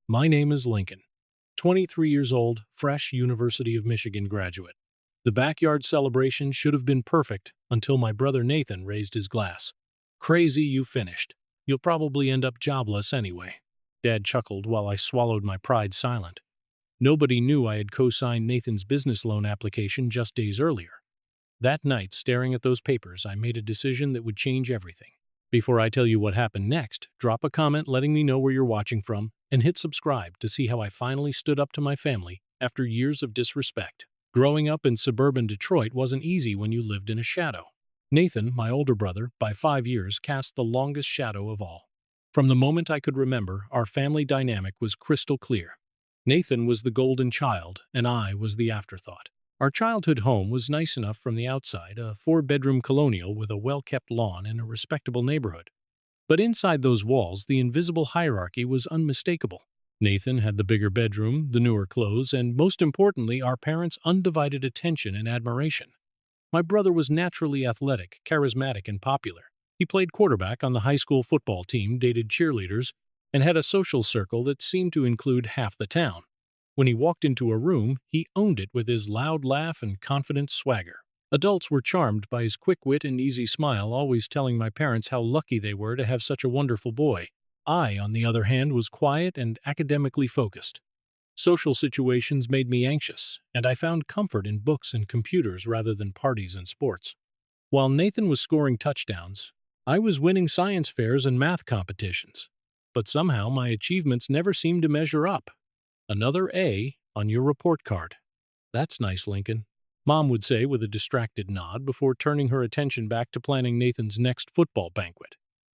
My name is Lincoln, 23 years old, fresh University of Michigan graduate. The backyard celebration should have been perfect until my brother Nathan raised his glass. Crazy you finished. You'll probably end up jobless anyway. Dad chuckled while I swallowed my pride silent. Nobody knew I had co-signed Nathan's business loan application just days earlier. That night, staring at those papers, I made a decision that would change everything. Before I tell you what happened next, drop a comment letting me know where you're watching from, and hit subscribe to see how I finally stood up to my family after years of disrespect. Growing up in suburban Detroit wasn't easy when you lived in a shadow. Nathan, my older brother, by 5 years, cast the longest shadow of all. From the moment I could remember, our family dynamic was crystal clear. Nathan was the golden child, and I was the afterthought. Our childhood home was nice enough from the outside, a four-bedroom colonial with a well-kept lawn in a respectable neighborhood. But inside those walls, the invisible hierarchy was unmistakable. Nathan had the bigger bedroom, the newer clothes, and most importantly, our parents' undivided attention and admiration. My brother was naturally athletic, charismatic, and popular. He played quarterback on the high school football team, dated cheerleaders, and had a social circle that seemed to include half the town. When he walked into a room, he owned it with his loud laugh and confident swagger. Adults were charmed by his quick wit and easy smile, always telling my parents how lucky they were to have such a wonderful boy. I, on the other hand, was quiet and academically focused. Social situations made me anxious, and I found comfort in books and computers rather than parties and sports. While Nathan was scoring touchdowns, I was winning science fairs and math competitions. But somehow my achievements never seemed to measure up. Another A on your report card. That's nice, Lincoln, Mom would say with a distracted nod before turning her attention back to planning Nathan's next football banquet.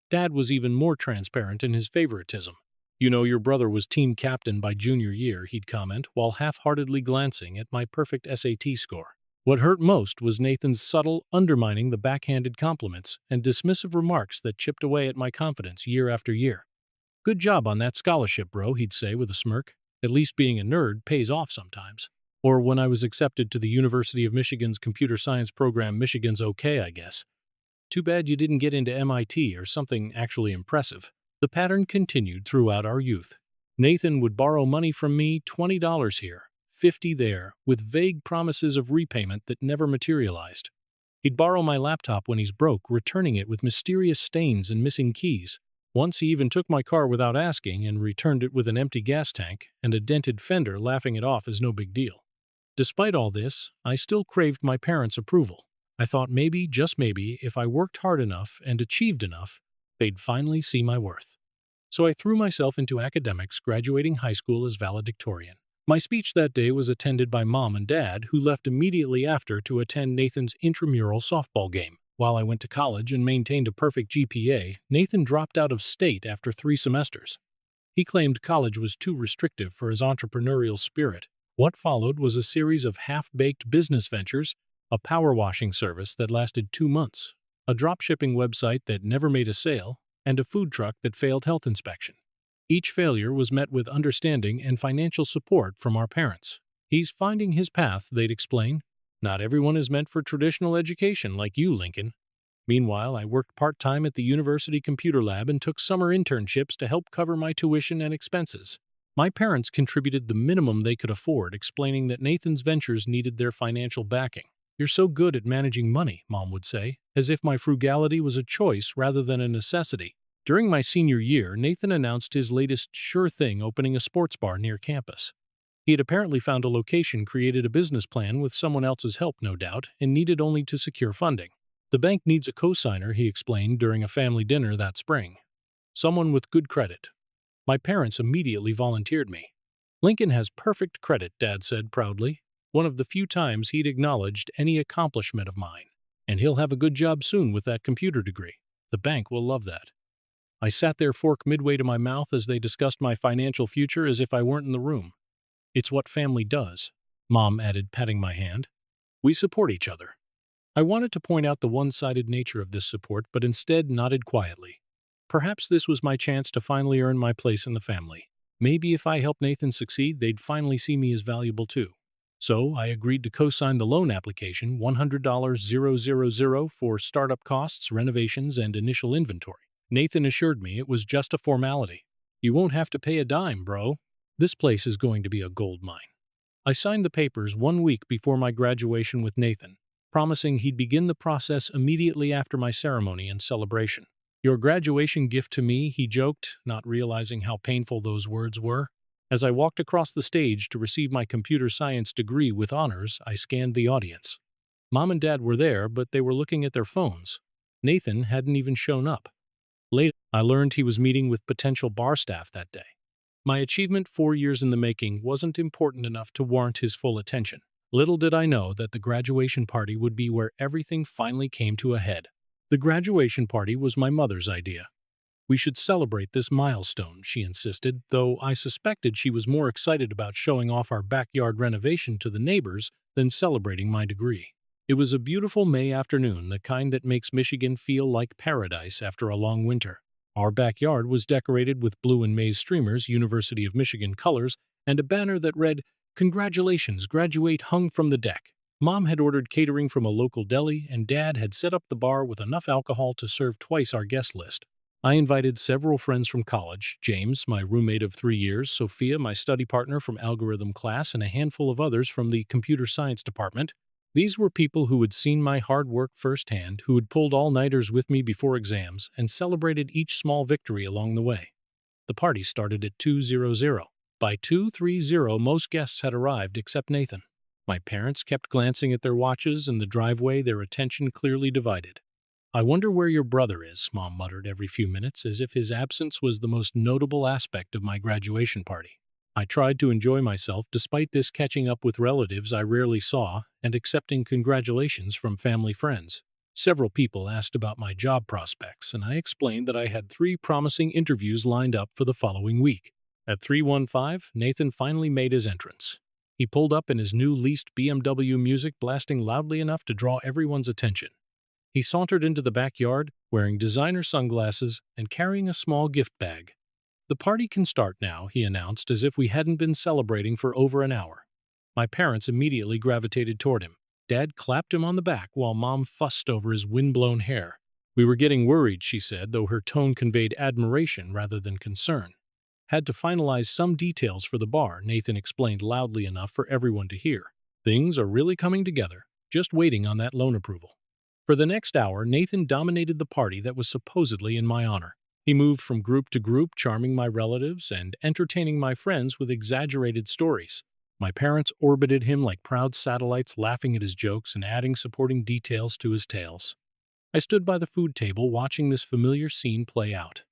Dad was even more transparent in his favoritism. You know, your brother was team captain by junior year, he'd comment, while half-heartedly glancing at my perfect SAT score. What hurt most was Nathan's subtle undermining the backhanded compliments and dismissive remarks that chipped away at my confidence year after year. Good job on that scholarship, bro, he'd say with a smirk. At least being a nerd pays off sometimes. Or when I was accepted to the University of Michigan's computer science program, Michigan's okay, I guess. Too bad you didn't get into MIT or something actually impressive. The pattern continued throughout our youth. Nathan would borrow money from me, $20 here, $50 there, with vague promises of repayment that never materialized. He'd borrow my laptop when he's broke, returning it with mysterious stains and missing keys. Once he even took my car without asking and returned it with an empty gas tank and a dented fender, laughing it off as no big deal. Despite all this, I still craved my parents' approval. I thought maybe, just maybe, if I worked hard enough and achieved enough, they'd finally see my worth. So I threw myself into academics, graduating high school as valedictorian. My speech that day was attended by Mom and Dad, who left immediately after to attend Nathan's intramural softball game. While I went to college and maintained a perfect GPA, Nathan dropped out of state after 3 semesters. He claimed college was too restrictive for his entrepreneurial spirit. What followed was a series of half-baked business ventures, a power washing service that lasted 2 months, a drop-shipping website that never made a sale, and a food truck that failed health inspection. Each failure was met with understanding and financial support from our parents. He's finding his path, they'd explain. Not everyone is meant for traditional education like you, Lincoln. Meanwhile, I worked part-time at the university computer lab and took summer internships to help cover my tuition and expenses. My parents contributed the minimum they could afford, explaining that Nathan's ventures needed their financial backing. You're so good at managing money, Mom would say, as if my frugality was a choice rather than a necessity. During my senior year, Nathan announced his latest sure thing, opening a sports bar near campus. He had apparently found a location, created a business plan with someone else's help, no doubt, and needed only to secure funding. The bank needs a co-signer, he explained during a family dinner that spring. Someone with good credit. My parents immediately volunteered me. Lincoln has perfect credit, Dad said proudly, one of the few times he'd acknowledged any accomplishment of mine. And he'll have a good job soon with that computer degree. The bank will love that. I sat there, fork midway to my mouth, as they discussed my financial future as if I weren't in the room. It's what family does, Mom added, patting my hand. We support each other. I wanted to point out the one-sided nature of this support, but instead nodded quietly. Perhaps this was my chance to finally earn my place in the family. Maybe if I helped Nathan succeed, they'd finally see me as valuable too. So I agreed to co-sign the loan application, $100,000 for startup costs, renovations, and initial inventory. Nathan assured me it was just a formality. You won't have to pay a dime, bro. This place is going to be a gold mine. I signed the papers 1 week before my graduation with Nathan, promising he'd begin the process immediately after my ceremony and celebration. Your graduation gift to me, he joked, not realizing how painful those words were. As I walked across the stage to receive my computer science degree with honors, I scanned the audience. Mom and Dad were there, but they were looking at their phones. Nathan hadn't even shown up. Later, I learned he was meeting with potential bar staff that day. My achievement 4 years in the making wasn't important enough to warrant his full attention. Little did I know that the graduation party would be where everything finally came to a head. The graduation party was my mother's idea. We should celebrate this milestone, she insisted, though I suspected she was more excited about showing off our backyard renovation to the neighbors than celebrating my degree. It was a beautiful May afternoon, the kind that makes Michigan feel like paradise after a long winter. Our backyard was decorated with blue and maize streamers, University of Michigan colors, and a banner that read, "Congratulations, graduate," hung from the deck. Mom had ordered catering from a local deli, and Dad had set up the bar with enough alcohol to serve twice our guest list. I invited several friends from college: James, my roommate of 3 years, Sophia, my study partner from algorithm class, and a handful of others from the computer science department. These were people who had seen my hard work firsthand, who had pulled all-nighters with me before exams, and celebrated each small victory along the way. The party started at 2:00. By 2:30, most guests had arrived except Nathan. My parents kept glancing at their watches in the driveway, their attention clearly divided. "I wonder where your brother is," Mom muttered every few minutes, as if his absence was the most notable aspect of my graduation party. I tried to enjoy myself despite this, catching up with relatives I rarely saw and accepting congratulations from family friends. Several people asked about my job prospects, and I explained that I had 3 promising interviews lined up for the following week. At 3:15, Nathan finally made his entrance. He pulled up in his new leased BMW, music blasting loudly enough to draw everyone's attention. He sauntered into the backyard, wearing designer sunglasses and carrying a small gift bag. "The party can start now," he announced, as if we hadn't been celebrating for over an hour. My parents immediately gravitated toward him. Dad clapped him on the back while Mom fussed over his windblown hair. "We were getting worried," she said, though her tone conveyed admiration rather than concern. "Had to finalize some details for the bar," Nathan explained loudly enough for everyone to hear. "Things are really coming together, just waiting on that loan approval." For the next hour, Nathan dominated the party that was supposedly in my honor. He moved from group to group, charming my relatives and entertaining my friends with exaggerated stories. My parents orbited him like proud satellites, laughing at his jokes and adding supporting details to his tales. I stood by the food table watching this familiar scene play out.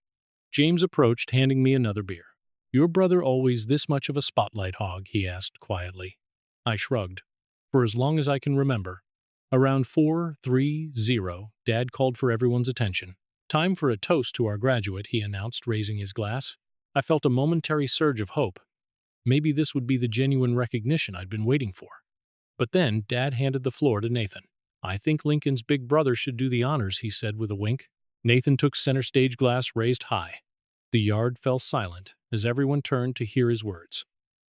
James approached, handing me another beer. "Your brother always this much of a spotlight hog?" he asked quietly. I shrugged. "For as long as I can remember." Around 4:30, Dad called for everyone's attention. "Time for a toast to our graduate," he announced, raising his glass. I felt a momentary surge of hope. Maybe this would be the genuine recognition I'd been waiting for. But then Dad handed the floor to Nathan. "I think Lincoln's big brother should do the honors," he said with a wink. Nathan took center stage, glass raised high. The yard fell silent as everyone turned to hear his words.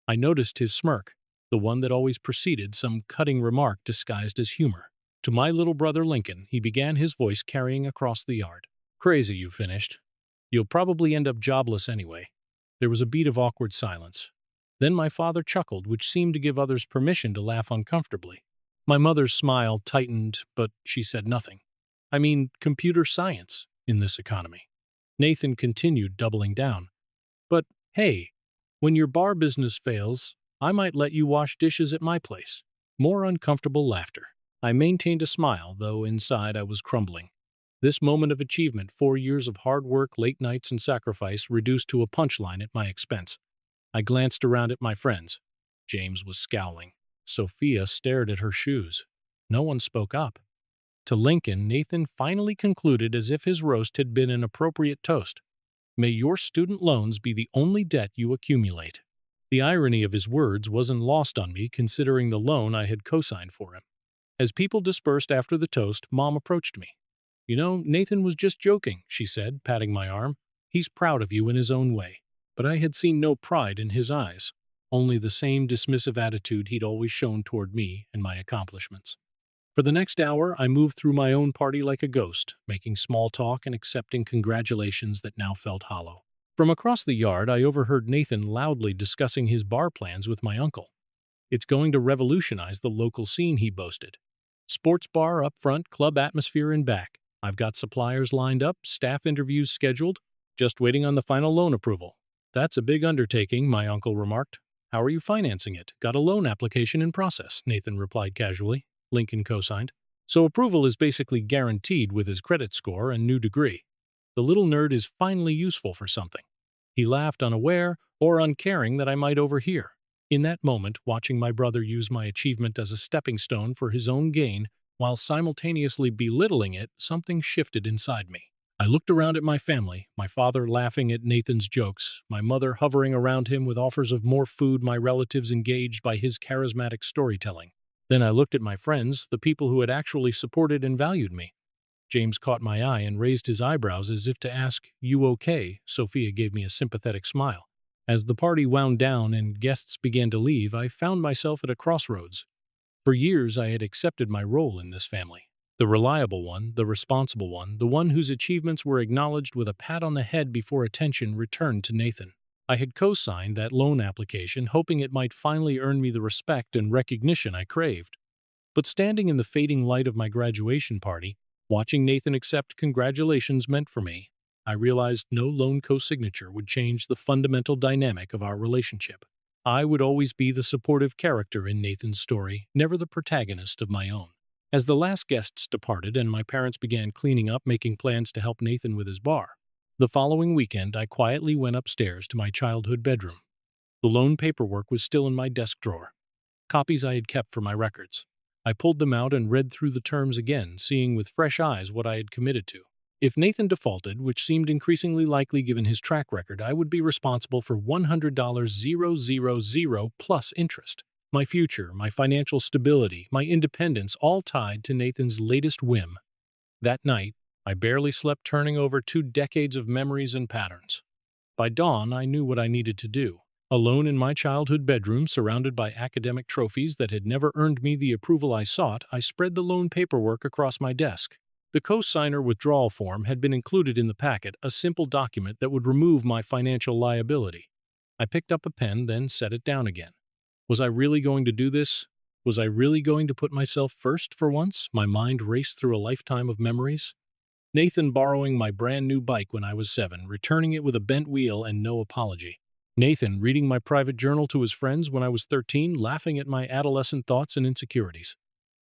I noticed his smirk, the one that always preceded some cutting remark disguised as humor. "To my little brother Lincoln," he began, his voice carrying across the yard. "Crazy you finished. You'll probably end up jobless anyway." There was a beat of awkward silence. Then my father chuckled, which seemed to give others permission to laugh uncomfortably. My mother's smile tightened, but she said nothing. "I mean, computer science in this economy." Nathan continued, doubling down. "But, hey, when your bar business fails, I might let you wash dishes at my place." More uncomfortable laughter. I maintained a smile, though inside I was crumbling. This moment of achievement, 4 years of hard work, late nights, and sacrifice, reduced to a punchline at my expense. I glanced around at my friends. James was scowling. Sophia stared at her shoes. No one spoke up. To Lincoln, Nathan finally concluded, as if his roast had been an appropriate toast. "May your student loans be the only debt you accumulate." The irony of his words wasn't lost on me, considering the loan I had co-signed for him. As people dispersed after the toast, Mom approached me. "You know, Nathan was just joking," she said, patting my arm. "He's proud of you in his own way." But I had seen no pride in his eyes, only the same dismissive attitude he'd always shown toward me and my accomplishments. For the next hour, I moved through my own party like a ghost, making small talk and accepting congratulations that now felt hollow. From across the yard, I overheard Nathan loudly discussing his bar plans with my uncle. It's going to revolutionize the local scene, he boasted. Sports bar up front, club atmosphere in back. I've got suppliers lined up, staff interviews scheduled, just waiting on the final loan approval. That's a big undertaking, my uncle remarked. How are you financing it? Got a loan application in process, Nathan replied casually. Lincoln co-signed. So approval is basically guaranteed with his credit score and new degree. The little nerd is finally useful for something. He laughed, unaware or uncaring that I might overhear. In that moment, watching my brother use my achievement as a stepping stone for his own gain, while simultaneously belittling it, something shifted inside me. I looked around at my family, my father laughing at Nathan's jokes, my mother hovering around him with offers of more food, my relatives engaged by his charismatic storytelling. Then I looked at my friends, the people who had actually supported and valued me. James caught my eye and raised his eyebrows as if to ask, "You okay?" Sophia gave me a sympathetic smile. As the party wound down and guests began to leave, I found myself at a crossroads. For years, I had accepted my role in this family. The reliable one, the responsible one, the one whose achievements were acknowledged with a pat on the head before attention returned to Nathan. I had co-signed that loan application, hoping it might finally earn me the respect and recognition I craved. But standing in the fading light of my graduation party, watching Nathan accept congratulations meant for me, I realized no loan co-signature would change the fundamental dynamic of our relationship. I would always be the supportive character in Nathan's story, never the protagonist of my own. As the last guests departed and my parents began cleaning up, making plans to help Nathan with his bar, the following weekend I quietly went upstairs to my childhood bedroom. The loan paperwork was still in my desk drawer, copies I had kept for my records. I pulled them out and read through the terms again, seeing with fresh eyes what I had committed to. If Nathan defaulted, which seemed increasingly likely given his track record, I would be responsible for $100,000 plus interest. My future, my financial stability, my independence, all tied to Nathan's latest whim. That night, I barely slept, turning over 2 decades of memories and patterns. By dawn, I knew what I needed to do. Alone in my childhood bedroom, surrounded by academic trophies that had never earned me the approval I sought, I spread the loan paperwork across my desk. The co-signer withdrawal form had been included in the packet, a simple document that would remove my financial liability. I picked up a pen, then set it down again. Was I really going to do this? Was I really going to put myself first for once? My mind raced through a lifetime of memories. Nathan borrowing my brand new bike when I was 7, returning it with a bent wheel and no apology. Nathan reading my private journal to his friends when I was 13, laughing at my adolescent thoughts and insecurities.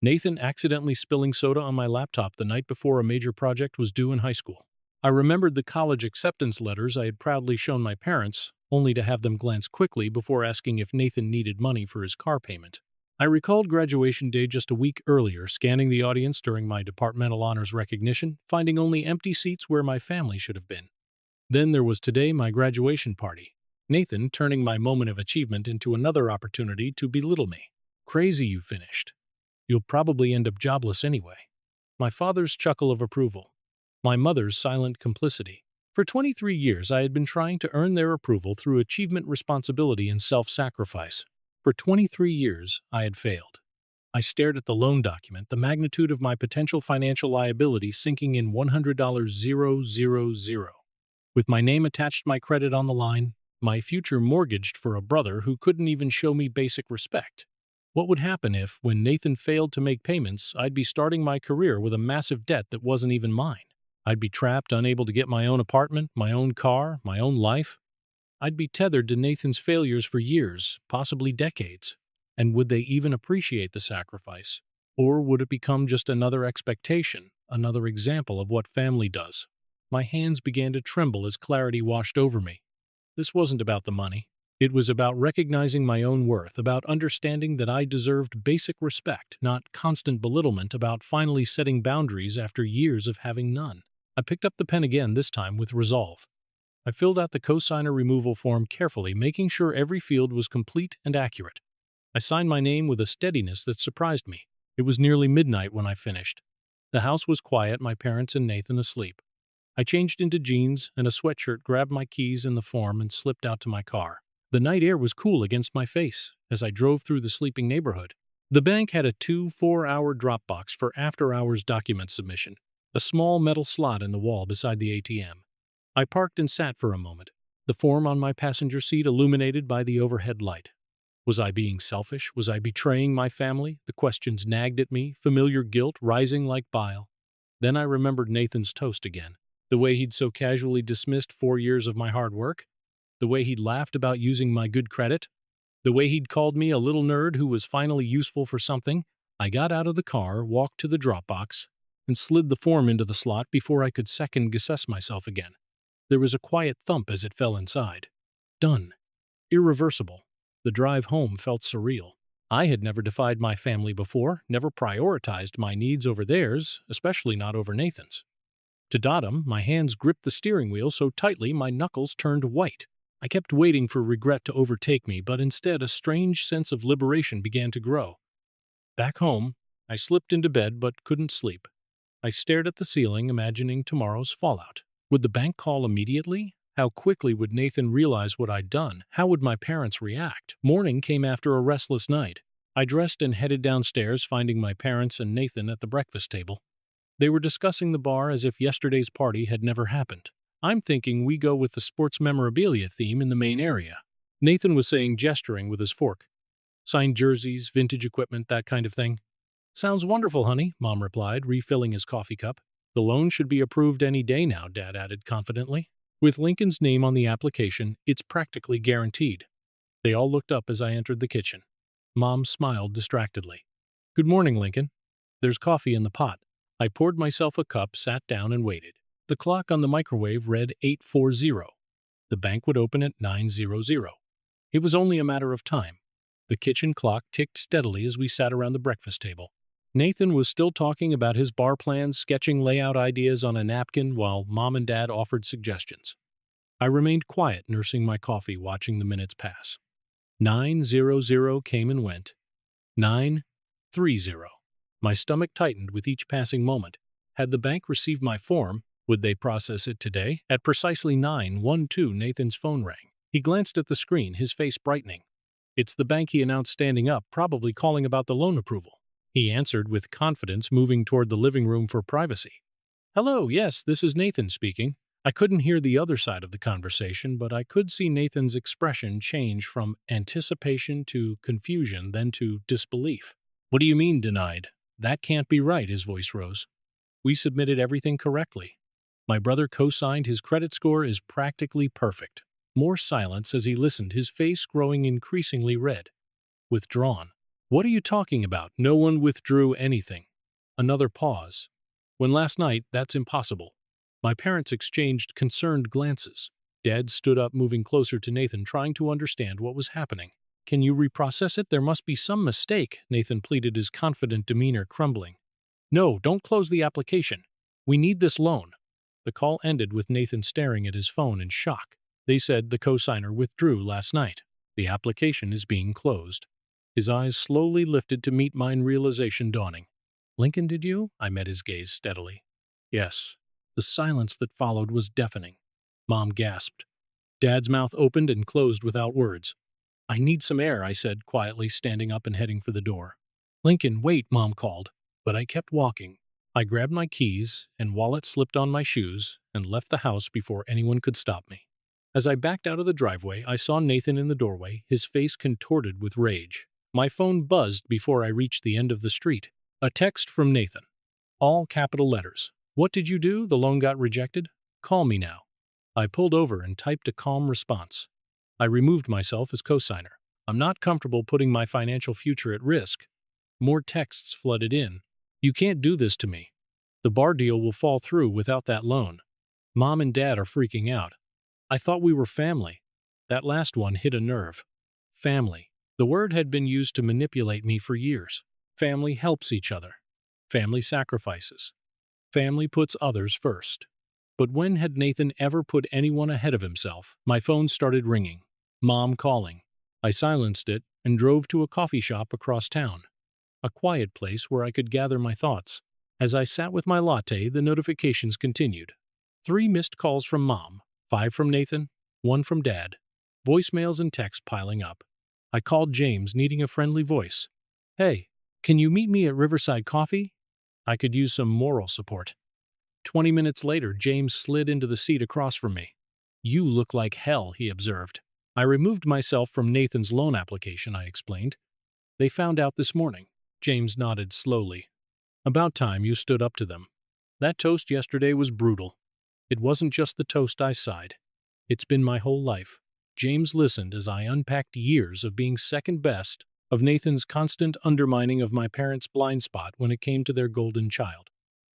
Nathan accidentally spilling soda on my laptop the night before a major project was due in high school. I remembered the college acceptance letters I had proudly shown my parents, only to have them glance quickly before asking if Nathan needed money for his car payment. I recalled graduation day just a week earlier, scanning the audience during my departmental honors recognition, finding only empty seats where my family should have been. Then there was today, my graduation party. Nathan turning my moment of achievement into another opportunity to belittle me. Crazy, you finished. You'll probably end up jobless anyway. My father's chuckle of approval. My mother's silent complicity. For 23 years, I had been trying to earn their approval through achievement, responsibility, and self-sacrifice. For 23 years, I had failed. I stared at the loan document, the magnitude of my potential financial liability sinking in $100,000. With my name attached, my credit on the line, my future mortgaged for a brother who couldn't even show me basic respect. What would happen if, when Nathan failed to make payments, I'd be starting my career with a massive debt that wasn't even mine? I'd be trapped, unable to get my own apartment, my own car, my own life. I'd be tethered to Nathan's failures for years, possibly decades. And would they even appreciate the sacrifice? Or would it become just another expectation, another example of what family does? My hands began to tremble as clarity washed over me. This wasn't about the money. It was about recognizing my own worth, about understanding that I deserved basic respect, not constant belittlement, about finally setting boundaries after years of having none. I picked up the pen again, this time with resolve. I filled out the cosigner removal form carefully, making sure every field was complete and accurate. I signed my name with a steadiness that surprised me. It was nearly midnight when I finished. The house was quiet, my parents and Nathan asleep. I changed into jeans and a sweatshirt, grabbed my keys and the form, and slipped out to my car. The night air was cool against my face as I drove through the sleeping neighborhood. The bank had a 4-hour drop box for after-hours document submission, a small metal slot in the wall beside the ATM. I parked and sat for a moment. the form on my passenger seat illuminated by the overhead light. Was I being selfish? Was I betraying my family? The questions nagged at me, familiar guilt rising like bile. Then I remembered Nathan's toast again. The way he'd so casually dismissed 4 years of my hard work. The way he'd laughed about using my good credit. The way he'd called me a little nerd who was finally useful for something. I got out of the car, walked to the drop box, and slid the form into the slot before I could second-guess myself again. There was a quiet thump as it fell inside. Done. Irreversible. The drive home felt surreal. I had never defied my family before, never prioritized my needs over theirs, especially not over Nathan's. To Dottam, my hands gripped the steering wheel so tightly my knuckles turned white. I kept waiting for regret to overtake me, but instead a strange sense of liberation began to grow. Back home, I slipped into bed but couldn't sleep. I stared at the ceiling, imagining tomorrow's fallout. Would the bank call immediately? How quickly would Nathan realize what I'd done? How would my parents react? Morning came after a restless night. I dressed and headed downstairs, finding my parents and Nathan at the breakfast table. They were discussing the bar as if yesterday's party had never happened. I'm thinking we go with the sports memorabilia theme in the main area, Nathan was saying, gesturing with his fork. Signed jerseys, vintage equipment, that kind of thing. Sounds wonderful, honey, Mom replied, refilling his coffee cup. The loan should be approved any day now, Dad added confidently. With Lincoln's name on the application, it's practically guaranteed. They all looked up as I entered the kitchen. Mom smiled distractedly. Good morning, Lincoln. There's coffee in the pot. I poured myself a cup, sat down, and waited. The clock on the microwave read 8:40. The bank would open at 9:00. It was only a matter of time. The kitchen clock ticked steadily as we sat around the breakfast table. Nathan was still talking about his bar plans, sketching layout ideas on a napkin while Mom and Dad offered suggestions. I remained quiet, nursing my coffee, watching the minutes pass. 9:00 came and went. 9:30. My stomach tightened with each passing moment. Had the bank received my form? Would they process it today? At precisely 9:12, Nathan's phone rang. He glanced at the screen, his face brightening. It's the bank, he announced, standing up, probably calling about the loan approval. He answered with confidence, moving toward the living room for privacy. Hello, yes, this is Nathan speaking. I couldn't hear the other side of the conversation, but I could see Nathan's expression change from anticipation to confusion, then to disbelief. What do you mean, denied? That can't be right, his voice rose. We submitted everything correctly. My brother co-signed, his credit score is practically perfect. More silence as he listened, his face growing increasingly red. Withdrawn. What are you talking about? No one withdrew anything. Another pause. When last night, that's impossible. My parents exchanged concerned glances. Dad stood up, moving closer to Nathan, trying to understand what was happening. Can you reprocess it? There must be some mistake, Nathan pleaded, his confident demeanor crumbling. No, don't close the application. We need this loan. The call ended with Nathan staring at his phone in shock. They said the co-signer withdrew last night. The application is being closed. His eyes slowly lifted to meet mine, realization dawning. Lincoln, did you? I met his gaze steadily. Yes. The silence that followed was deafening. Mom gasped. Dad's mouth opened and closed without words. I need some air, I said quietly, standing up and heading for the door. Lincoln, wait, Mom called. But I kept walking. I grabbed my keys and wallet, slipped on my shoes, and left the house before anyone could stop me. As I backed out of the driveway, I saw Nathan in the doorway, his face contorted with rage. My phone buzzed before I reached the end of the street. A text from Nathan. All capital letters. What did you do? The loan got rejected? Call me now. I pulled over and typed a calm response. I removed myself as cosigner. I'm not comfortable putting my financial future at risk. More texts flooded in. You can't do this to me. The bar deal will fall through without that loan. Mom and Dad are freaking out. I thought we were family. That last one hit a nerve. Family. The word had been used to manipulate me for years. Family helps each other. Family sacrifices. Family puts others first. But when had Nathan ever put anyone ahead of himself? My phone started ringing. Mom calling. I silenced it and drove to a coffee shop across town. A quiet place where I could gather my thoughts. As I sat with my latte, the notifications continued. 3 missed calls from Mom, 5 from Nathan, 1 from Dad. Voicemails and texts piling up. I called James, needing a friendly voice. Hey, can you meet me at Riverside Coffee? I could use some moral support. 20 minutes later, James slid into the seat across from me. "You look like hell," he observed. "I removed myself from Nathan's loan application," I explained. "They found out this morning." James nodded slowly. "About time you stood up to them. That toast yesterday was brutal." "It wasn't just the toast," I sighed. "It's been my whole life." James listened as I unpacked years of being second best, of Nathan's constant undermining of my parents' blind spot when it came to their golden child.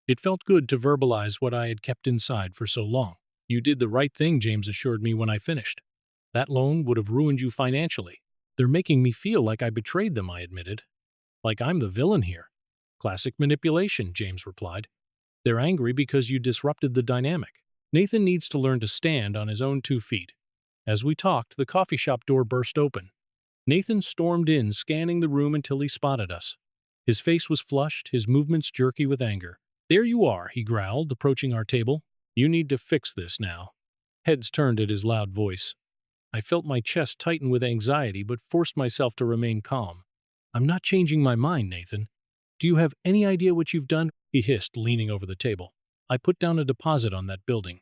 It felt good to verbalize what I had kept inside for so long. "You did the right thing," James assured me when I finished. "That loan would have ruined you financially." "They're making me feel like I betrayed them," I admitted. "Like I'm the villain here." "Classic manipulation," James replied. "They're angry because you disrupted the dynamic. Nathan needs to learn to stand on his own 2 feet." As we talked, the coffee shop door burst open. Nathan stormed in, scanning the room until he spotted us. His face was flushed, his movements jerky with anger. "There you are," he growled, approaching our table. "You need to fix this now." Heads turned at his loud voice. I felt my chest tighten with anxiety but forced myself to remain calm. "I'm not changing my mind, Nathan. Do you have any idea what you've done?" he hissed, leaning over the table. "I put down a deposit on that building.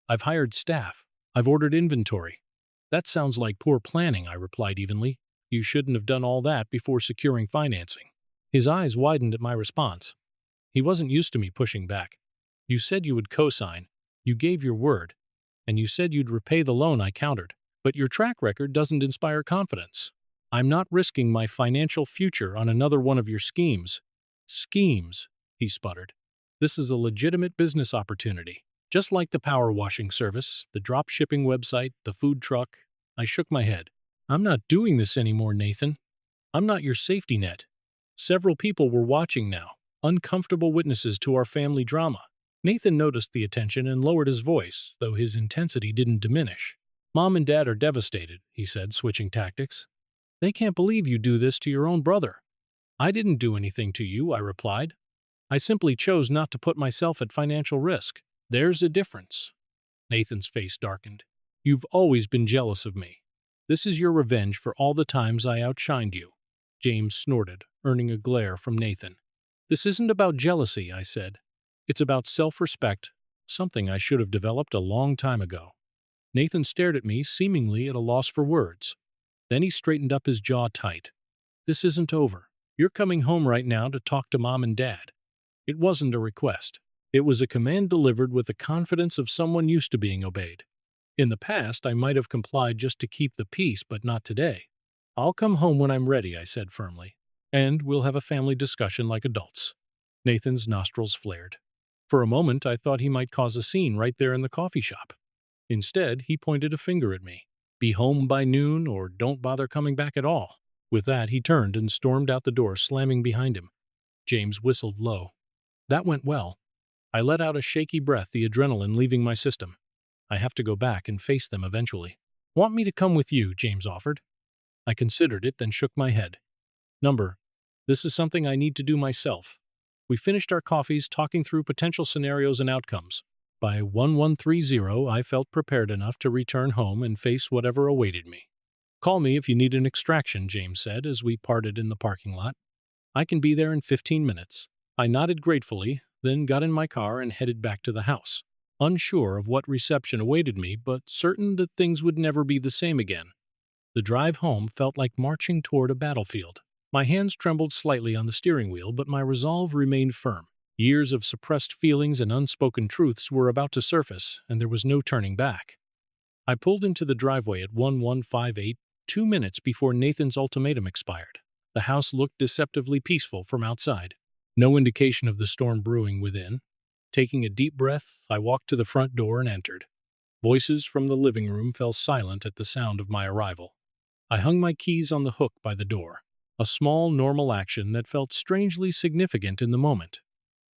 I've hired staff. I've ordered inventory." "That sounds like poor planning," I replied evenly. "You shouldn't have done all that before securing financing." His eyes widened at my response. He wasn't used to me pushing back. "You said you would co-sign. You gave your word. And you said you'd repay the loan," I countered. "But your track record doesn't inspire confidence." "I'm not risking my financial future on another one of your schemes." "Schemes," he sputtered. "This is a legitimate business opportunity. Just like the power washing service, the drop shipping website, the food truck." I shook my head. "I'm not doing this anymore, Nathan. I'm not your safety net." Several people were watching now, uncomfortable witnesses to our family drama. Nathan noticed the attention and lowered his voice, though his intensity didn't diminish. "Mom and Dad are devastated," he said, switching tactics. "They can't believe you do this to your own brother." "I didn't do anything to you," I replied. "I simply chose not to put myself at financial risk." "There's a difference." Nathan's face darkened. "You've always been jealous of me. This is your revenge for all the times I outshined you." James snorted, earning a glare from Nathan. "This isn't about jealousy," I said. "It's about self-respect, something I should have developed a long time ago." Nathan stared at me, seemingly at a loss for words. Then he straightened up, his jaw tight. "This isn't over. You're coming home right now to talk to Mom and Dad." It wasn't a request. It was a command delivered with the confidence of someone used to being obeyed. In the past, I might have complied just to keep the peace, but not today. "I'll come home when I'm ready," I said firmly. "And we'll have a family discussion like adults." Nathan's nostrils flared. For a moment, I thought he might cause a scene right there in the coffee shop. Instead, he pointed a finger at me. "Be home by noon, or don't bother coming back at all." With that, he turned and stormed out the door, slamming behind him. James whistled low. That went well. I let out a shaky breath, the adrenaline leaving my system. I have to go back and face them eventually. "Want me to come with you?" James offered. I considered it, then shook my head. This is something I need to do myself." We finished our coffees, talking through potential scenarios and outcomes. By 1130, I felt prepared enough to return home and face whatever awaited me. "Call me if you need an extraction," James said as we parted in the parking lot. "I can be there in 15 minutes. I nodded gratefully, then got in my car and headed back to the house, unsure of what reception awaited me, but certain that things would never be the same again. The drive home felt like marching toward a battlefield. My hands trembled slightly on the steering wheel, but my resolve remained firm. Years of suppressed feelings and unspoken truths were about to surface, and there was no turning back. I pulled into the driveway at 1158, 2 minutes before Nathan's ultimatum expired. The house looked deceptively peaceful from outside. No indication of the storm brewing within. Taking a deep breath, I walked to the front door and entered. Voices from the living room fell silent at the sound of my arrival. I hung my keys on the hook by the door, a small, normal action that felt strangely significant in the moment.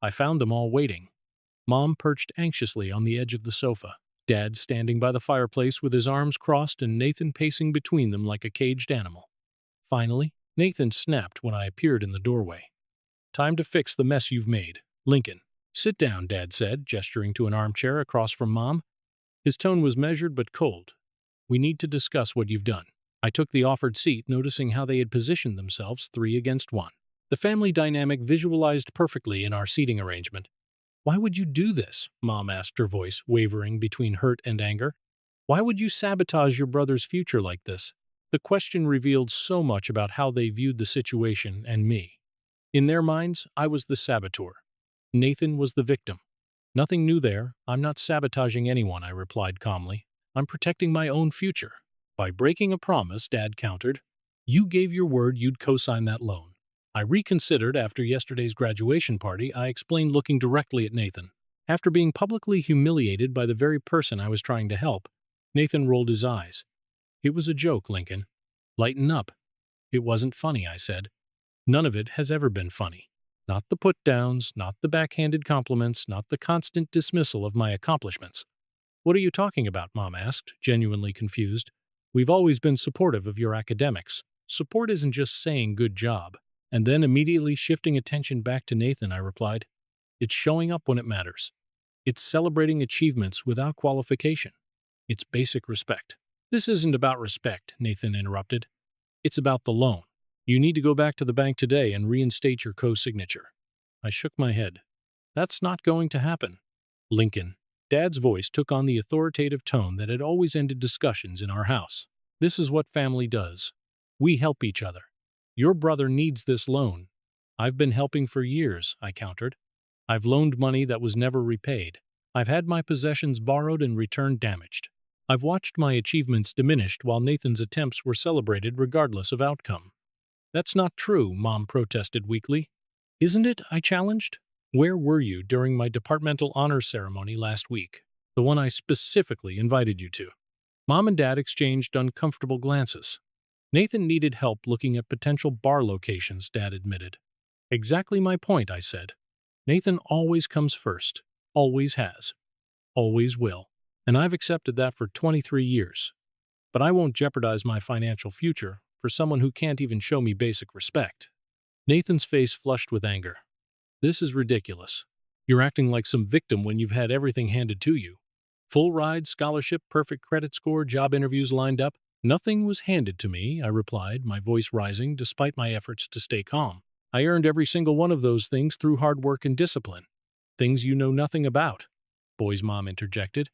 I found them all waiting. Mom perched anxiously on the edge of the sofa, Dad standing by the fireplace with his arms crossed, and Nathan pacing between them like a caged animal. Finally, Nathan snapped when I appeared in the doorway. "Time to fix the mess you've made, Lincoln." "Sit down," Dad said, gesturing to an armchair across from Mom. His tone was measured but cold. "We need to discuss what you've done." I took the offered seat, noticing how they had positioned themselves 3 against 1. The family dynamic visualized perfectly in our seating arrangement. "Why would you do this?" Mom asked, her voice wavering between hurt and anger. Why would you sabotage your brother's future like this? The question revealed so much about how they viewed the situation and me. In their minds, I was the saboteur. Nathan was the victim. Nothing new there. I'm not sabotaging anyone, I replied calmly. I'm protecting my own future. By breaking a promise, Dad countered. You gave your word you'd co-sign that loan. I reconsidered after yesterday's graduation party, I explained looking directly at Nathan. After being publicly humiliated by the very person I was trying to help, Nathan rolled his eyes. It was a joke, Lincoln. Lighten up. It wasn't funny, I said. None of it has ever been funny. Not the put-downs, not the backhanded compliments, not the constant dismissal of my accomplishments. What are you talking about, Mom asked, genuinely confused. We've always been supportive of your academics. Support isn't just saying good job. And then immediately shifting attention back to Nathan, I replied, it's showing up when it matters. It's celebrating achievements without qualification. It's basic respect. This isn't about respect, Nathan interrupted. It's about the loan. You need to go back to the bank today and reinstate your co-signature. I shook my head. That's not going to happen. Lincoln. Dad's voice took on the authoritative tone that had always ended discussions in our house. This is what family does. We help each other. Your brother needs this loan. I've been helping for years, I countered. I've loaned money that was never repaid. I've had my possessions borrowed and returned damaged. I've watched my achievements diminished while Nathan's attempts were celebrated regardless of outcome. That's not true, Mom protested weakly. Isn't it? I challenged. Where were you during my departmental honors ceremony last week? The one I specifically invited you to. Mom and Dad exchanged uncomfortable glances. Nathan needed help looking at potential bar locations, Dad admitted. Exactly my point, I said. Nathan always comes first. Always has. Always will. And I've accepted that for 23 years. But I won't jeopardize my financial future for someone who can't even show me basic respect. Nathan's face flushed with anger. This is ridiculous. You're acting like some victim when you've had everything handed to you. Full ride, scholarship, perfect credit score, job interviews lined up. Nothing was handed to me, I replied, my voice rising despite my efforts to stay calm. I earned every single one of those things through hard work and discipline. Things you know nothing about. Boy's mom interjected.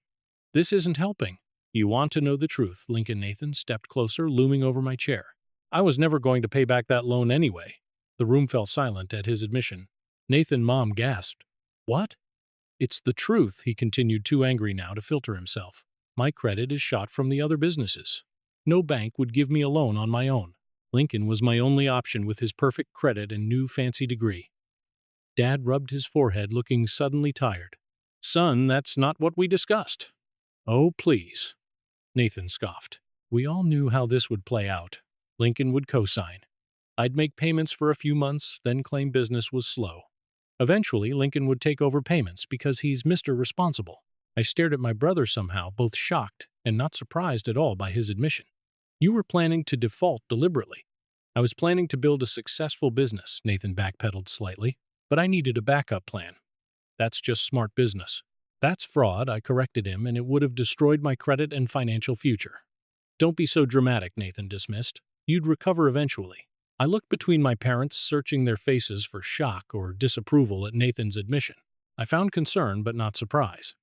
This isn't helping. You want to know the truth, Lincoln. Nathan stepped closer, looming over my chair. I was never going to pay back that loan anyway. The room fell silent at his admission. Nathan, Mom gasped. What? It's the truth, he continued, too angry now to filter himself. My credit is shot from the other businesses. No bank would give me a loan on my own. Lincoln was my only option with his perfect credit and new fancy degree. Dad rubbed his forehead, looking suddenly tired. Son, that's not what we discussed. Oh, please. Nathan scoffed. We all knew how this would play out. Lincoln would co-sign. I'd make payments for a few months, then claim business was slow. Eventually, Lincoln would take over payments because he's Mr. Responsible. I stared at my brother somehow, both shocked and not surprised at all by his admission. You were planning to default deliberately. I was planning to build a successful business, Nathan backpedaled slightly, but I needed a backup plan. That's just smart business. That's fraud, I corrected him, and it would have destroyed my credit and financial future. Don't be so dramatic, Nathan dismissed. You'd recover eventually. I looked between my parents, searching their faces for shock or disapproval at Nathan's admission. I found concern, but not surprise.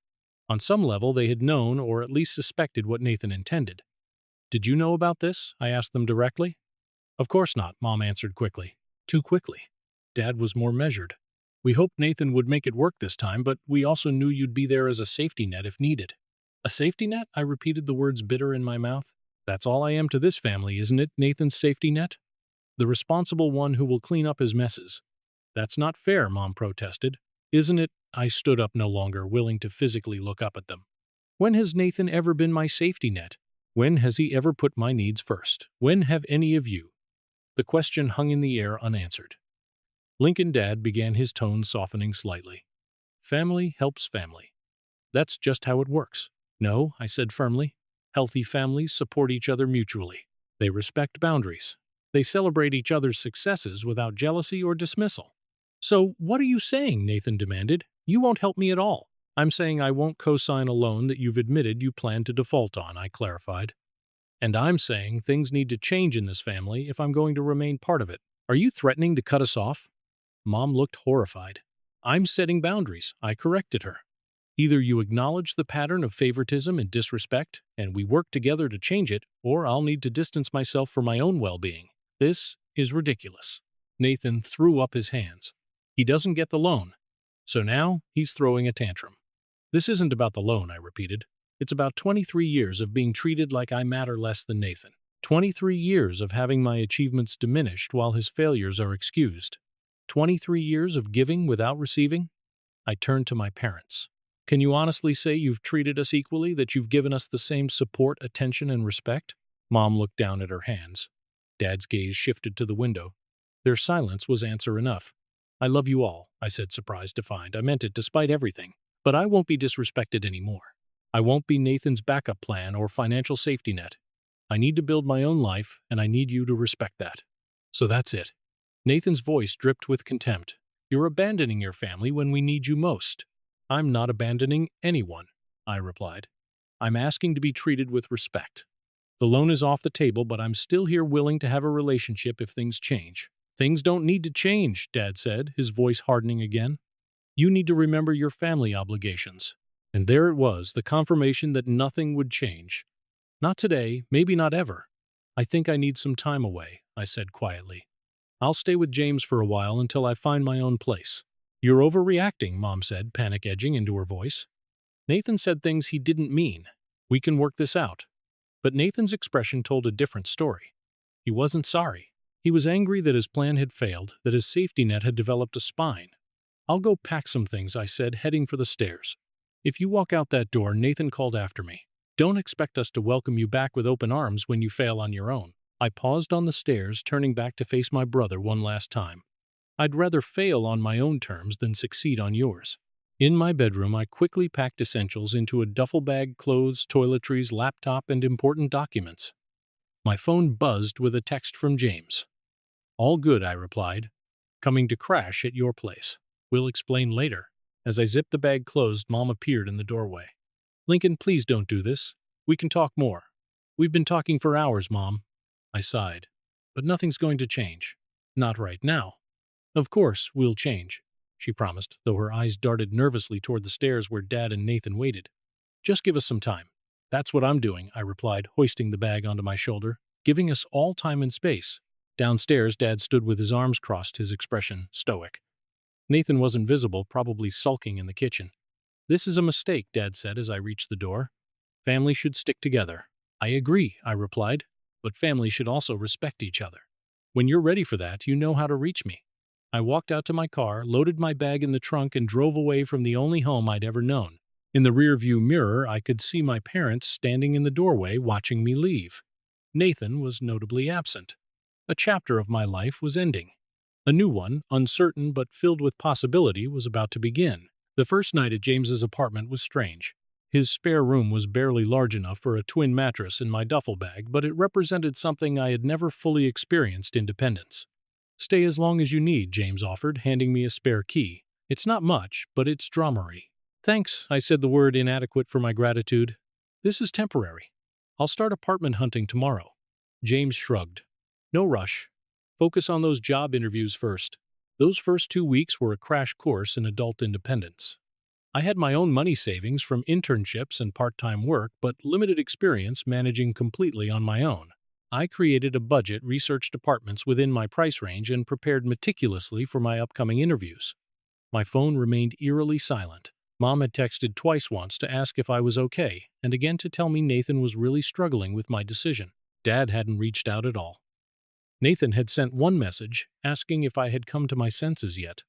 On some level, they had known or at least suspected what Nathan intended. Did you know about this? I asked them directly. Of course not, Mom answered quickly. Too quickly. Dad was more measured. We hoped Nathan would make it work this time, but we also knew you'd be there as a safety net if needed. A safety net? I repeated, the words bitter in my mouth. That's all I am to this family, isn't it, Nathan's safety net? The responsible one who will clean up his messes. That's not fair, Mom protested. Isn't it? I stood up, no longer willing to physically look up at them. When has Nathan ever been my safety net? When has he ever put my needs first? When have any of you? The question hung in the air unanswered. Lincoln, Dad began, his tone softening slightly. Family helps family. That's just how it works. No, I said firmly. Healthy families support each other mutually. They respect boundaries. They celebrate each other's successes without jealousy or dismissal. So what are you saying? Nathan demanded. You won't help me at all. I'm saying I won't co-sign a loan that you've admitted you plan to default on, I clarified. And I'm saying things need to change in this family if I'm going to remain part of it. Are you threatening to cut us off? Mom looked horrified. I'm setting boundaries, I corrected her. Either you acknowledge the pattern of favoritism and disrespect, and we work together to change it, or I'll need to distance myself for my own well-being. This is ridiculous. Nathan threw up his hands. He doesn't get the loan. So now he's throwing a tantrum. This isn't about the loan, I repeated. It's about 23 years of being treated like I matter less than Nathan. 23 years of having my achievements diminished while his failures are excused. 23 years of giving without receiving? I turned to my parents. Can you honestly say you've treated us equally, that you've given us the same support, attention, and respect? Mom looked down at her hands. Dad's gaze shifted to the window. Their silence was answer enough. I love you all, I said, surprised to find I meant it despite everything. But I won't be disrespected anymore. I won't be Nathan's backup plan or financial safety net. I need to build my own life, and I need you to respect that. So that's it. Nathan's voice dripped with contempt. You're abandoning your family when we need you most. I'm not abandoning anyone, I replied. I'm asking to be treated with respect. The loan is off the table, but I'm still here willing to have a relationship if things change. Things don't need to change, Dad said, his voice hardening again. You need to remember your family obligations. And there it was, the confirmation that nothing would change. Not today, maybe not ever. I think I need some time away, I said quietly. I'll stay with James for a while until I find my own place. You're overreacting, Mom said, panic edging into her voice. Nathan said things he didn't mean. We can work this out. But Nathan's expression told a different story. He wasn't sorry. He was angry that his plan had failed, that his safety net had developed a spine. I'll go pack some things, I said, heading for the stairs. If you walk out that door, Nathan called after me. Don't expect us to welcome you back with open arms when you fail on your own. I paused on the stairs, turning back to face my brother one last time. I'd rather fail on my own terms than succeed on yours. In my bedroom, I quickly packed essentials into a duffel bag: clothes, toiletries, laptop, and important documents. My phone buzzed with a text from James. All good, I replied. Coming to crash at your place. We'll explain later. As I zipped the bag closed, Mom appeared in the doorway. Lincoln, please don't do this. We can talk more. We've been talking for hours, Mom. I sighed. But nothing's going to change. Not right now. Of course, we'll change, she promised, though her eyes darted nervously toward the stairs where Dad and Nathan waited. Just give us some time. That's what I'm doing, I replied, hoisting the bag onto my shoulder, giving us all time and space. Downstairs, Dad stood with his arms crossed, his expression stoic. Nathan wasn't visible, probably sulking in the kitchen. This is a mistake, Dad said as I reached the door. Family should stick together. I agree, I replied, but family should also respect each other. When you're ready for that, you know how to reach me. I walked out to my car, loaded my bag in the trunk, and drove away from the only home I'd ever known. In the rearview mirror, I could see my parents standing in the doorway watching me leave. Nathan was notably absent. A chapter of my life was ending. A new one, uncertain but filled with possibility, was about to begin. The first night at James's apartment was strange. His spare room was barely large enough for a twin mattress in my duffel bag, but it represented something I had never fully experienced: independence. Stay as long as you need, James offered, handing me a spare key. It's not much, but it's dramery. Thanks, I said, the word inadequate for my gratitude. This is temporary. I'll start apartment hunting tomorrow. James shrugged. No rush. Focus on those job interviews first. Those first 2 weeks were a crash course in adult independence. I had my own money savings from internships and part-time work, but limited experience managing completely on my own. I created a budget, researched apartments within my price range, and prepared meticulously for my upcoming interviews. My phone remained eerily silent. Mom had texted twice, once to ask if I was okay, and again to tell me Nathan was really struggling with my decision. Dad hadn't reached out at all. Nathan had sent one message, asking if I had come to my senses yet.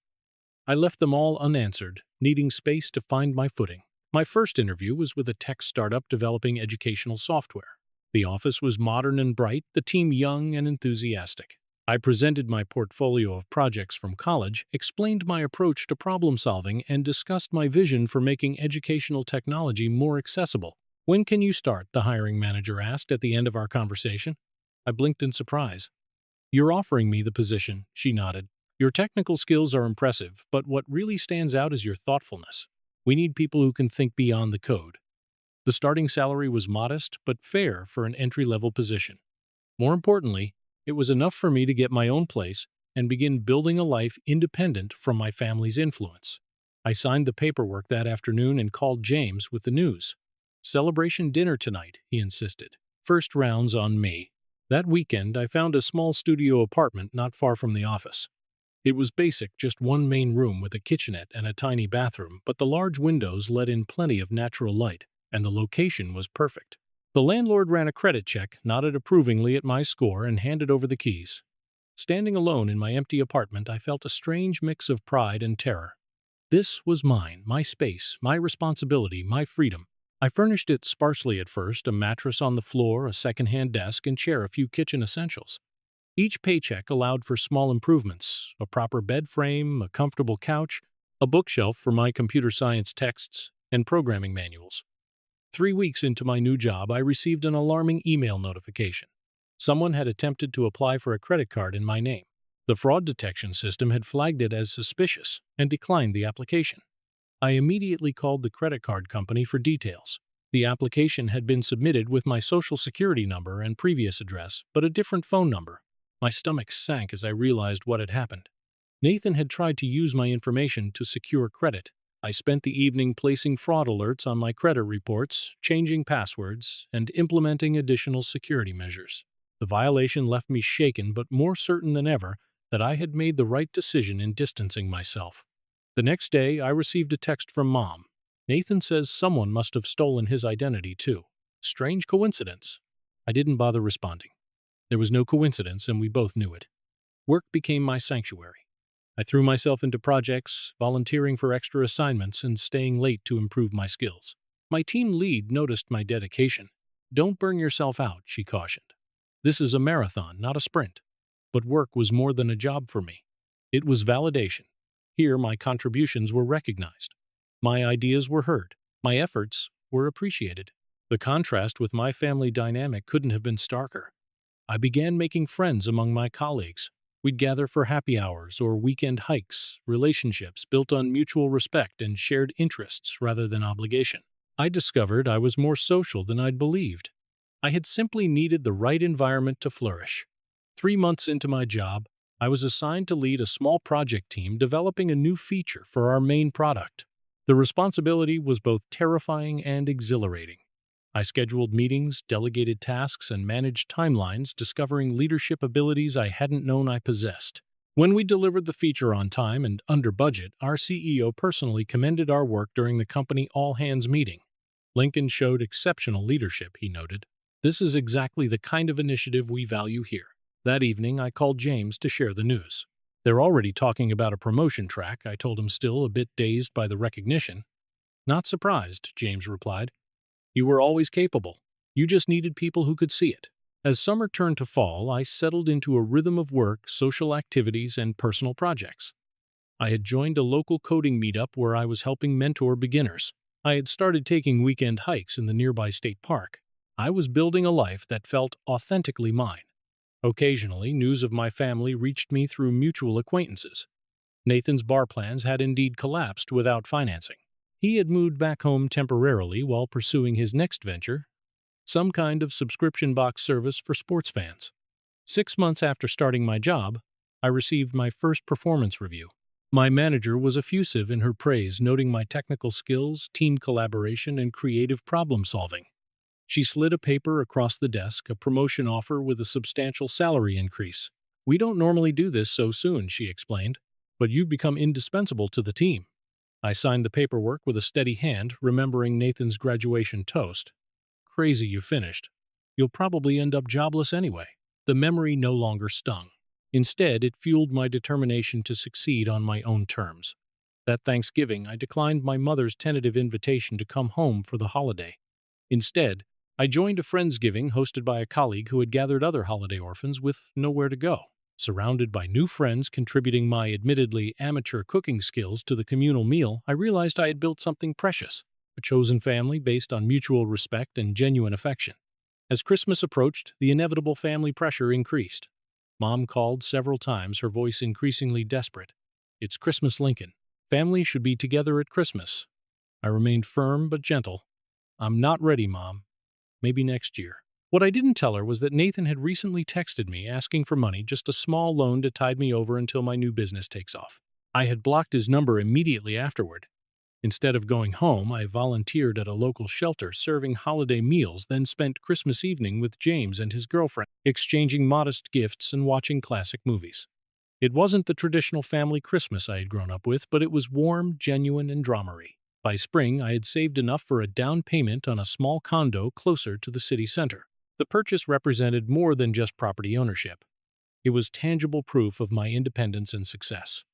I left them all unanswered, needing space to find my footing. My first interview was with a tech startup developing educational software. The office was modern and bright, the team young and enthusiastic. I presented my portfolio of projects from college, explained my approach to problem solving, and discussed my vision for making educational technology more accessible. When can you start? The hiring manager asked at the end of our conversation. I blinked in surprise. You're offering me the position, she nodded. Your technical skills are impressive, but what really stands out is your thoughtfulness. We need people who can think beyond the code. The starting salary was modest, but fair for an entry-level position. More importantly, it was enough for me to get my own place and begin building a life independent from my family's influence. I signed the paperwork that afternoon and called James with the news. "Celebration dinner tonight," he insisted. "First rounds on me." That weekend, I found a small studio apartment not far from the office. It was basic, just one main room with a kitchenette and a tiny bathroom, but the large windows let in plenty of natural light, and the location was perfect. The landlord ran a credit check, nodded approvingly at my score, and handed over the keys. Standing alone in my empty apartment, I felt a strange mix of pride and terror. This was mine, my space, my responsibility, my freedom. I furnished it sparsely at first: a mattress on the floor, a second-hand desk and chair, a few kitchen essentials. Each paycheck allowed for small improvements: a proper bed frame, a comfortable couch, a bookshelf for my computer science texts and programming manuals. 3 weeks into my new job, I received an alarming email notification. Someone had attempted to apply for a credit card in my name. The fraud detection system had flagged it as suspicious and declined the application. I immediately called the credit card company for details. The application had been submitted with my social security number and previous address, but a different phone number. My stomach sank as I realized what had happened. Nathan had tried to use my information to secure credit. I spent the evening placing fraud alerts on my credit reports, changing passwords, and implementing additional security measures. The violation left me shaken but more certain than ever that I had made the right decision in distancing myself. The next day, I received a text from Mom. "Nathan says someone must have stolen his identity too. Strange coincidence." I didn't bother responding. There was no coincidence, and we both knew it. Work became my sanctuary. I threw myself into projects, volunteering for extra assignments and staying late to improve my skills. My team lead noticed my dedication. "Don't burn yourself out," she cautioned. "This is a marathon, not a sprint." But work was more than a job for me. It was validation. Here, my contributions were recognized. My ideas were heard. My efforts were appreciated. The contrast with my family dynamic couldn't have been starker. I began making friends among my colleagues. We'd gather for happy hours or weekend hikes, relationships built on mutual respect and shared interests rather than obligation. I discovered I was more social than I'd believed. I had simply needed the right environment to flourish. 3 months into my job, I was assigned to lead a small project team developing a new feature for our main product. The responsibility was both terrifying and exhilarating. I scheduled meetings, delegated tasks, and managed timelines, discovering leadership abilities I hadn't known I possessed. When we delivered the feature on time and under budget, our CEO personally commended our work during the company all-hands meeting. "Lincoln showed exceptional leadership," he noted. "This is exactly the kind of initiative we value here." That evening, I called James to share the news. "They're already talking about a promotion track," I told him, still a bit dazed by the recognition. "Not surprised," James replied. "You were always capable. You just needed people who could see it." As summer turned to fall, I settled into a rhythm of work, social activities, and personal projects. I had joined a local coding meetup where I was helping mentor beginners. I had started taking weekend hikes in the nearby state park. I was building a life that felt authentically mine. Occasionally, news of my family reached me through mutual acquaintances. Nathan's bar plans had indeed collapsed without financing. He had moved back home temporarily while pursuing his next venture, some kind of subscription box service for sports fans. 6 months after starting my job, I received my first performance review. My manager was effusive in her praise, noting my technical skills, team collaboration, and creative problem-solving. She slid a paper across the desk, a promotion offer with a substantial salary increase. "We don't normally do this so soon," she explained, "but you've become indispensable to the team." I signed the paperwork with a steady hand, remembering Nathan's graduation toast. "Crazy you finished. You'll probably end up jobless anyway." The memory no longer stung. Instead, it fueled my determination to succeed on my own terms. That Thanksgiving, I declined my mother's tentative invitation to come home for the holiday. Instead, I joined a Friendsgiving hosted by a colleague who had gathered other holiday orphans with nowhere to go. Surrounded by new friends contributing my admittedly amateur cooking skills to the communal meal, I realized I had built something precious, a chosen family based on mutual respect and genuine affection. As Christmas approached, the inevitable family pressure increased. Mom called several times, her voice increasingly desperate. "It's Christmas, Lincoln. Family should be together at Christmas." I remained firm but gentle. "I'm not ready, Mom. Maybe next year." What I didn't tell her was that Nathan had recently texted me asking for money, just a small loan to tide me over until my new business takes off. I had blocked his number immediately afterward. Instead of going home, I volunteered at a local shelter serving holiday meals, then spent Christmas evening with James and his girlfriend, exchanging modest gifts and watching classic movies. It wasn't the traditional family Christmas I had grown up with, but it was warm, genuine, and dramery. By spring, I had saved enough for a down payment on a small condo closer to the city center. The purchase represented more than just property ownership. It was tangible proof of my independence and success.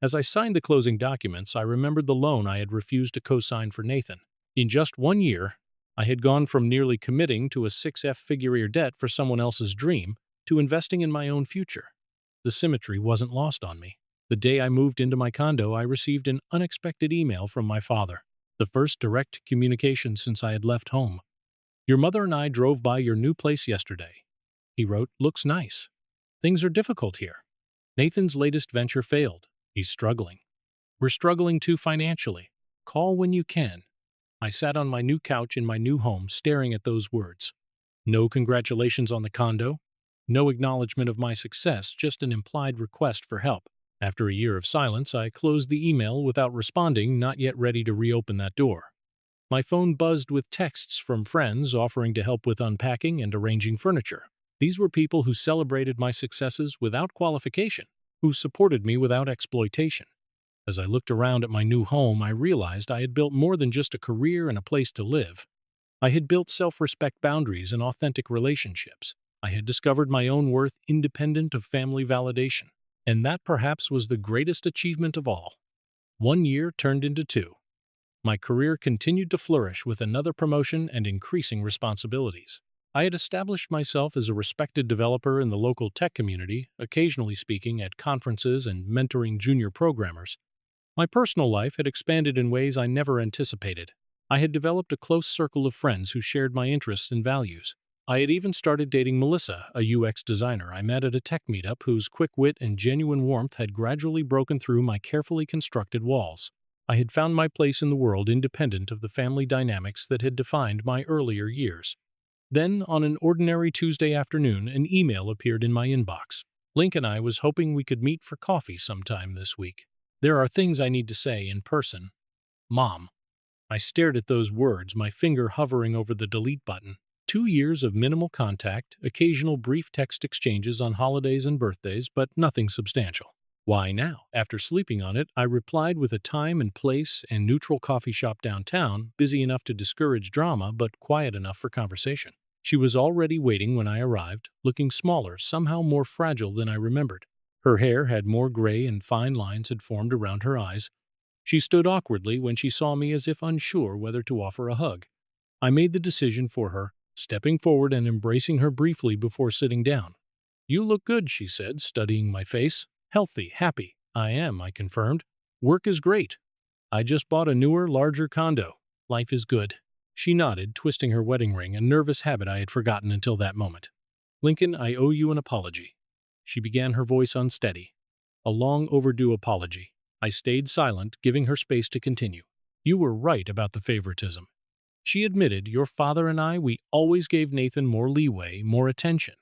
As I signed the closing documents, I remembered the loan I had refused to co-sign for Nathan. In just 1 year, I had gone from nearly committing to a six-figure debt for someone else's dream to investing in my own future. The symmetry wasn't lost on me. The day I moved into my condo, I received an unexpected email from my father, the first direct communication since I had left home. "Your mother and I drove by your new place yesterday," he wrote. "Looks nice. Things are difficult here. Nathan's latest venture failed. He's struggling. We're struggling too financially. Call when you can." I sat on my new couch in my new home, staring at those words. No congratulations on the condo. No acknowledgement of my success, just an implied request for help. After a year of silence, I closed the email without responding, not yet ready to reopen that door. My phone buzzed with texts from friends offering to help with unpacking and arranging furniture. These were people who celebrated my successes without qualification, who supported me without exploitation. As I looked around at my new home, I realized I had built more than just a career and a place to live. I had built self-respect, boundaries, and authentic relationships. I had discovered my own worth independent of family validation. And that perhaps was the greatest achievement of all. 1 year turned into 2. My career continued to flourish with another promotion and increasing responsibilities. I had established myself as a respected developer in the local tech community, occasionally speaking at conferences and mentoring junior programmers. My personal life had expanded in ways I never anticipated. I had developed a close circle of friends who shared my interests and values. I had even started dating Melissa, a UX designer I met at a tech meetup whose quick wit and genuine warmth had gradually broken through my carefully constructed walls. I had found my place in the world independent of the family dynamics that had defined my earlier years. Then, on an ordinary Tuesday afternoon, an email appeared in my inbox. "Link and I was hoping we could meet for coffee sometime this week. There are things I need to say in person. Mom." I stared at those words, my finger hovering over the delete button. 2 years of minimal contact, occasional brief text exchanges on holidays and birthdays, but nothing substantial. "Why now?" After sleeping on it, I replied with a time and place and neutral coffee shop downtown, busy enough to discourage drama, but quiet enough for conversation. She was already waiting when I arrived, looking smaller, somehow more fragile than I remembered. Her hair had more gray and fine lines had formed around her eyes. She stood awkwardly when she saw me, as if unsure whether to offer a hug. I made the decision for her, stepping forward and embracing her briefly before sitting down. "You look good," she said, studying my face. "Healthy, happy." "I am," I confirmed. "Work is great. I just bought a newer, larger condo. Life is good." She nodded, twisting her wedding ring, a nervous habit I had forgotten until that moment. "Lincoln, I owe you an apology." She began, her voice unsteady. "A long overdue apology." I stayed silent, giving her space to continue. "You were right about the favoritism." She admitted, "Your father and I, we always gave Nathan more leeway, more attention.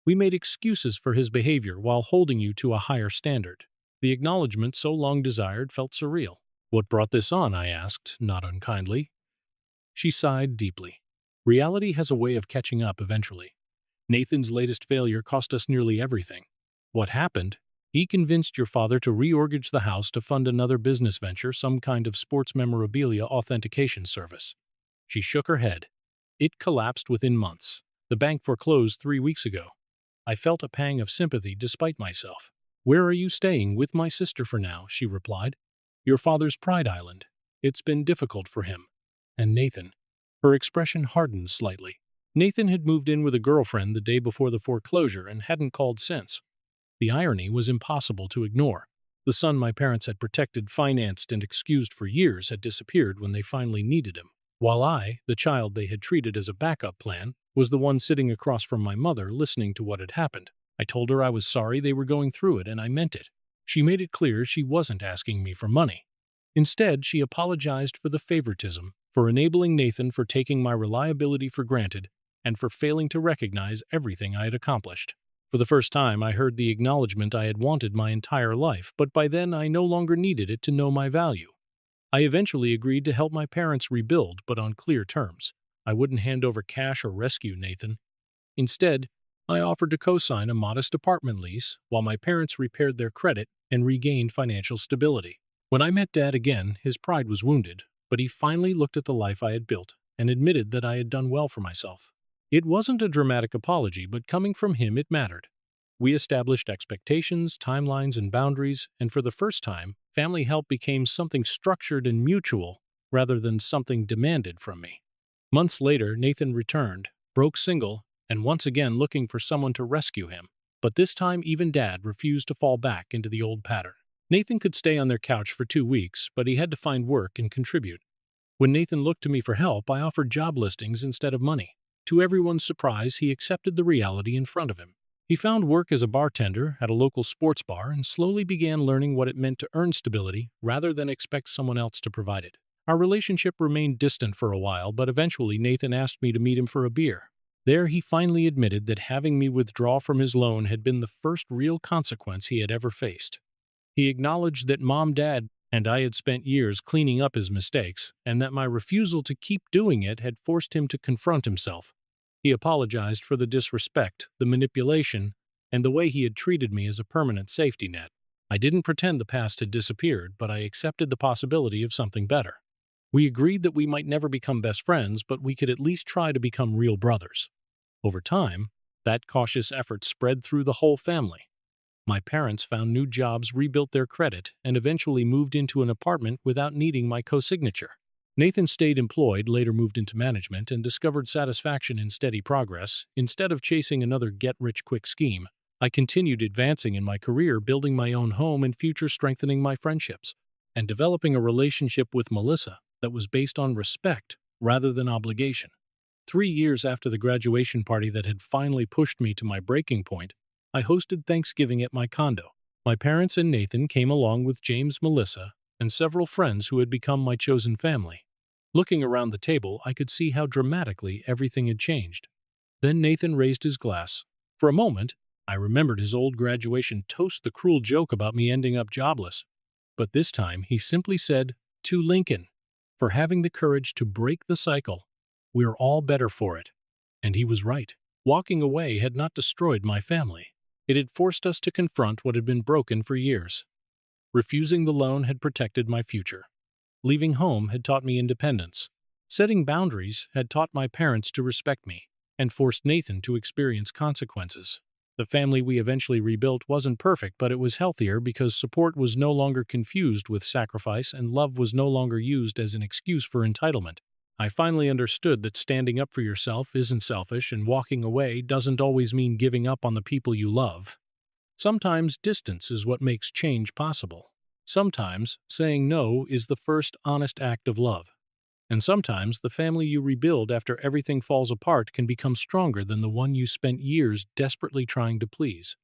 We made excuses for his behavior while holding you to a higher standard." The acknowledgement so long desired felt surreal. "What brought this on?" I asked, not unkindly. She sighed deeply. "Reality has a way of catching up eventually. Nathan's latest failure cost us nearly everything. What happened? He convinced your father to remortgage the house to fund another business venture, some kind of sports memorabilia authentication service." She shook her head. "It collapsed within months. The bank foreclosed 3 weeks ago." I felt a pang of sympathy despite myself. "Where are you staying?" "With my sister for now," she replied. "Your father's pride island. It's been difficult for him." "And Nathan?" Her expression hardened slightly. "Nathan had moved in with a girlfriend the day before the foreclosure and hadn't called since." The irony was impossible to ignore. The son my parents had protected, financed, and excused for years had disappeared when they finally needed him. While I, the child they had treated as a backup plan, was the one sitting across from my mother listening to what had happened. I told her I was sorry they were going through it, and I meant it. She made it clear she wasn't asking me for money. Instead, she apologized for the favoritism, for enabling Nathan, for taking my reliability for granted, and for failing to recognize everything I had accomplished. For the first time, I heard the acknowledgement I had wanted my entire life, but by then I no longer needed it to know my value. I eventually agreed to help my parents rebuild, but on clear terms. I wouldn't hand over cash or rescue Nathan. Instead, I offered to co-sign a modest apartment lease while my parents repaired their credit and regained financial stability. When I met Dad again, his pride was wounded, but he finally looked at the life I had built and admitted that I had done well for myself. It wasn't a dramatic apology, but coming from him, it mattered. We established expectations, timelines, and boundaries, and for the first time, family help became something structured and mutual rather than something demanded from me. Months later, Nathan returned, broke single, and once again looking for someone to rescue him. But this time, even Dad refused to fall back into the old pattern. Nathan could stay on their couch for 2 weeks, but he had to find work and contribute. When Nathan looked to me for help, I offered job listings instead of money. To everyone's surprise, he accepted the reality in front of him. He found work as a bartender at a local sports bar and slowly began learning what it meant to earn stability rather than expect someone else to provide it. Our relationship remained distant for a while, but eventually Nathan asked me to meet him for a beer. There, he finally admitted that having me withdraw from his loan had been the first real consequence he had ever faced. He acknowledged that Mom, Dad, and I had spent years cleaning up his mistakes, and that my refusal to keep doing it had forced him to confront himself. He apologized for the disrespect, the manipulation, and the way he had treated me as a permanent safety net. I didn't pretend the past had disappeared, but I accepted the possibility of something better. We agreed that we might never become best friends, but we could at least try to become real brothers. Over time, that cautious effort spread through the whole family. My parents found new jobs, rebuilt their credit, and eventually moved into an apartment without needing my co-signature. Nathan stayed employed, later moved into management, and discovered satisfaction in steady progress. Instead of chasing another get-rich-quick scheme, I continued advancing in my career, building my own home and future, strengthening my friendships, and developing a relationship with Melissa that was based on respect rather than obligation. 3 years after the graduation party that had finally pushed me to my breaking point, I hosted Thanksgiving at my condo. My parents and Nathan came along with James, Melissa, and several friends who had become my chosen family. Looking around the table, I could see how dramatically everything had changed. Then Nathan raised his glass. For a moment, I remembered his old graduation toast, the cruel joke about me ending up jobless. But this time, he simply said, "To Lincoln, for having the courage to break the cycle. We're all better for it." And he was right. Walking away had not destroyed my family. It had forced us to confront what had been broken for years. Refusing the loan had protected my future. Leaving home had taught me independence. Setting boundaries had taught my parents to respect me, and forced Nathan to experience consequences. The family we eventually rebuilt wasn't perfect, but it was healthier because support was no longer confused with sacrifice and love was no longer used as an excuse for entitlement. I finally understood that standing up for yourself isn't selfish, and walking away doesn't always mean giving up on the people you love. Sometimes distance is what makes change possible. Sometimes saying no is the first honest act of love. And sometimes the family you rebuild after everything falls apart can become stronger than the one you spent years desperately trying to please.